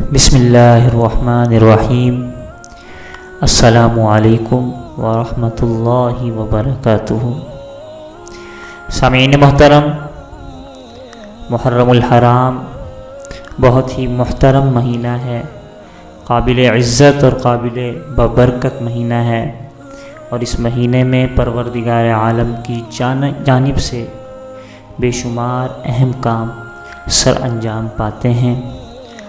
بسم اللہ الرحمن الرحیم۔ السلام علیکم ورحمۃ اللہ وبرکاتہ۔ سامعین محترم، محرم الحرام بہت ہی محترم مہینہ ہے، قابل عزت اور قابل ببرکت مہینہ ہے، اور اس مہینے میں پروردگار عالم کی جانب سے بے شمار اہم کام سر انجام پاتے ہیں،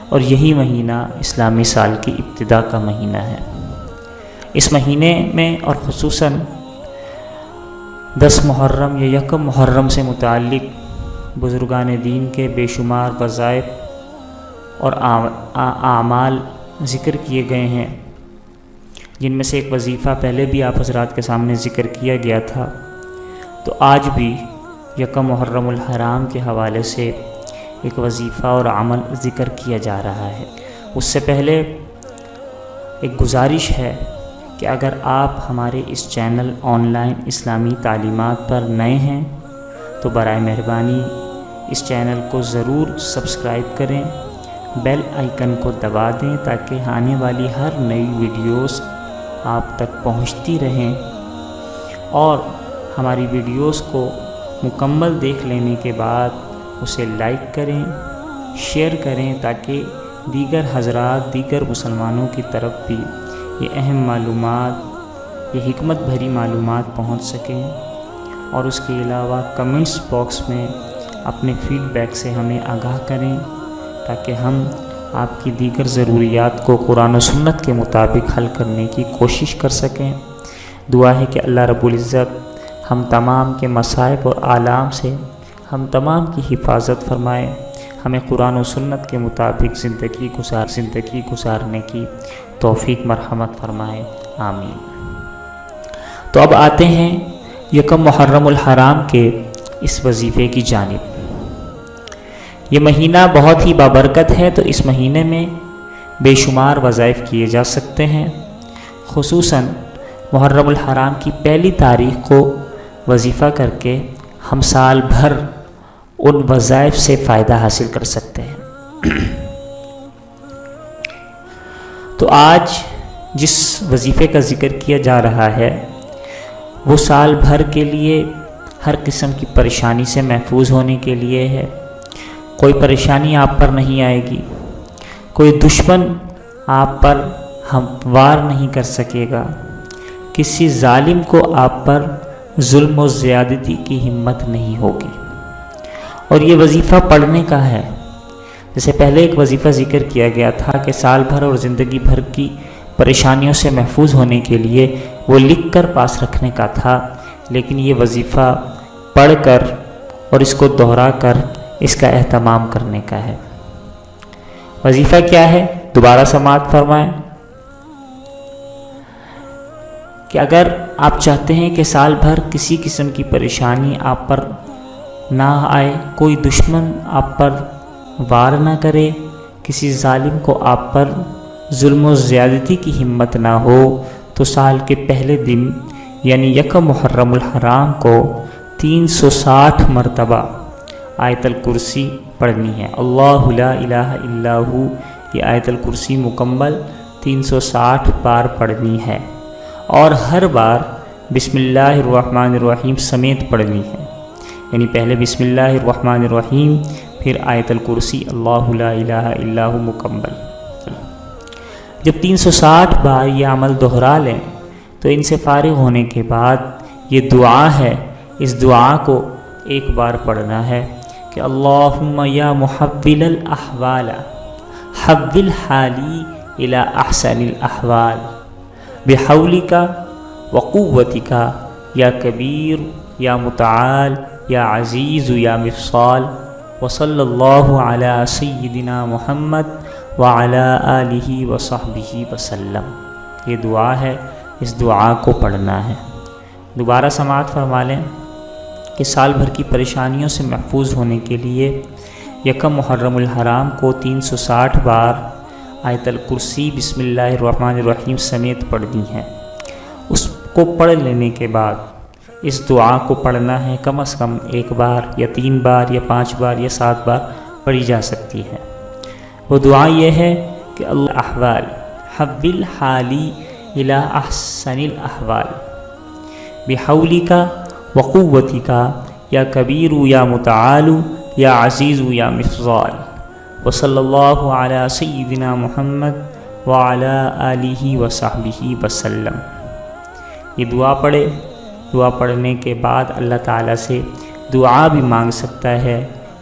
اور یہی مہینہ اسلامی سال کی ابتدا کا مہینہ ہے۔ اس مہینے میں اور خصوصاً 10 محرم یا 1 محرم سے متعلق بزرگان دین کے بے شمار وظائف اور اعمال ذکر کیے گئے ہیں، جن میں سے ایک وظیفہ پہلے بھی آپ حضرات کے سامنے ذکر کیا گیا تھا، تو آج بھی 1 محرم الحرام کے حوالے سے ایک وظیفہ اور عمل ذکر کیا جا رہا ہے۔ اس سے پہلے ایک گزارش ہے کہ اگر آپ ہمارے اس چینل آن لائن اسلامی تعلیمات پر نئے ہیں تو برائے مہربانی اس چینل کو ضرور سبسکرائب کریں، بیل آئیکن کو دبا دیں تاکہ آنے والی ہر نئی ویڈیوز آپ تک پہنچتی رہیں، اور ہماری ویڈیوز کو مکمل دیکھ لینے کے بعد اسے لائک کریں، شیئر کریں، تاکہ دیگر حضرات، دیگر مسلمانوں کی طرف بھی یہ اہم معلومات، یہ حکمت بھری معلومات پہنچ سکیں، اور اس کے علاوہ کمنٹس باکس میں اپنے فیڈ بیک سے ہمیں آگاہ کریں تاکہ ہم آپ کی دیگر ضروریات کو قرآن و سنت کے مطابق حل کرنے کی کوشش کر سکیں۔ دعا ہے کہ اللہ رب العزت ہم تمام کے مصائب اور آلام سے ہم تمام کی حفاظت فرمائے، ہمیں قرآن و سنت کے مطابق زندگی گزارنے کی توفیق مرحمت فرمائے، آمین۔ تو اب آتے ہیں 1 محرم الحرام کے اس وظیفے کی جانب۔ یہ مہینہ بہت ہی بابرکت ہے، تو اس مہینے میں بے شمار وظائف کیے جا سکتے ہیں۔ خصوصاً محرم الحرام کی پہلی تاریخ کو وظیفہ کر کے ہم سال بھر ان وظائف سے فائدہ حاصل کر سکتے ہیں۔ تو آج جس وظیفے کا ذکر کیا جا رہا ہے وہ سال بھر کے لیے ہر قسم کی پریشانی سے محفوظ ہونے کے لیے ہے۔ کوئی پریشانی آپ پر نہیں آئے گی، کوئی دشمن آپ پر وار نہیں کر سکے گا، کسی ظالم کو آپ پر ظلم و زیادتی کی ہمت نہیں ہوگی، اور یہ وظیفہ پڑھنے کا ہے۔ جیسے پہلے ایک وظیفہ ذکر کیا گیا تھا کہ سال بھر اور زندگی بھر کی پریشانیوں سے محفوظ ہونے کے لیے وہ لکھ کر پاس رکھنے کا تھا، لیکن یہ وظیفہ پڑھ کر اور اس کو دہرا کر اس کا اہتمام کرنے کا ہے۔ وظیفہ کیا ہے؟ دوبارہ سماعت فرمائیں کہ اگر آپ چاہتے ہیں کہ سال بھر کسی قسم کی پریشانی آپ پر نہ آئے، کوئی دشمن آپ پر وار نہ کرے، کسی ظالم کو آپ پر ظلم و زیادتی کی ہمت نہ ہو، تو سال کے پہلے دن یعنی 1 محرم الحرام کو 360 مرتبہ آیت الکرسی پڑھنی ہے۔ اللہ لا الہ الا ہو، یہ آیت الکرسی مکمل 360 بار پڑھنی ہے، اور ہر بار بسم اللہ الرحمن الرحیم سمیت پڑھنی ہے، یعنی پہلے بسم اللہ الرحمن الرحیم، پھر آیت الکرسی اللہ لا الہ الا ہو مکمل۔ جب 360 بار یہ عمل دہرا لیں تو ان سے فارغ ہونے کے بعد یہ دعا ہے، اس دعا کو ایک بار پڑھنا ہے کہ اللہم یا محول الاحوال حول حالی الی احسن الاحوال بحولک وقوتک یا کبیر یا متعال یا عزیز یا مفصال، وصلی اللہ علی سیدنا محمد وعلی آلہ وصحبہ وسلم۔ یہ دعا ہے، اس دعا کو پڑھنا ہے۔ دوبارہ سماعت فرما لیں کہ سال بھر کی پریشانیوں سے محفوظ ہونے کے لیے 1 محرم الحرام کو 360 بار آیت الکرسی بسم اللہ الرحمن الرحیم سمیت پڑھنی ہے۔ اس کو پڑھ لینے کے بعد اس دعا کو پڑھنا ہے کم از کم 1 بار یا 3 بار یا 5 بار یا 7 بار پڑھی جا سکتی ہے۔ وہ دعا یہ ہے کہ اللہ احوال حول حالی الی احسن الاحوال بحولک وقوتک یا کبیر یا متعال یا عزیز یا مفضال وصلی اللہ علی سیدنا محمد وعلی آلہ وصحبہ وسلم۔ یہ دعا پڑھے، دعا پڑھنے کے بعد اللہ تعالیٰ سے دعا بھی مانگ سکتا ہے،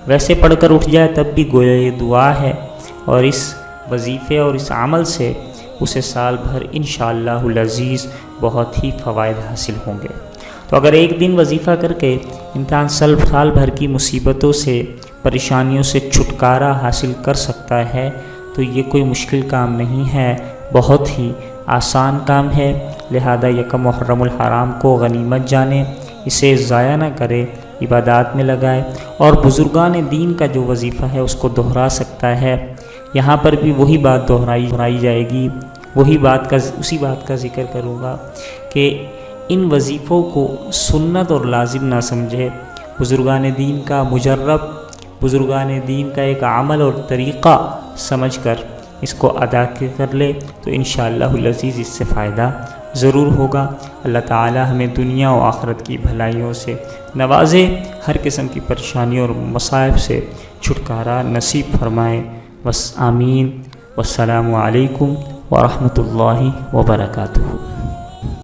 ویسے پڑھ کر اٹھ جائے تب بھی گویا یہ دعا ہے، اور اس وظیفے اور اس عمل سے اسے سال بھر انشاءاللہ العزیز بہت ہی فوائد حاصل ہوں گے۔ تو اگر ایک دن وظیفہ کر کے انسان سال بھر کی مصیبتوں سے پریشانیوں سے چھٹکارا حاصل کر سکتا ہے تو یہ کوئی مشکل کام نہیں ہے، بہت ہی آسان کام ہے۔ لہذا یکم محرم الحرام کو غنیمت جانے، اسے ضائع نہ کرے، عبادات میں لگائے، اور بزرگان دین کا جو وظیفہ ہے اس کو دہرا سکتا ہے۔ یہاں پر بھی وہی بات دہرائی جائے گی، اسی بات کا ذکر کروں گا کہ ان وظیفوں کو سنت اور لازم نہ سمجھے، بزرگان دین کا مجرب، بزرگان دین کا ایک عمل اور طریقہ سمجھ کر اس کو ادا کر لے تو انشاءاللہ العزیز اس سے فائدہ ضرور ہوگا۔ اللہ تعالی ہمیں دنیا و آخرت کی بھلائیوں سے نوازے، ہر قسم کی پریشانیوں اور مصائب سے چھٹکارا نصیب فرمائے۔ بس آمین۔ والسلام علیکم ورحمۃ اللہ وبرکاتہ۔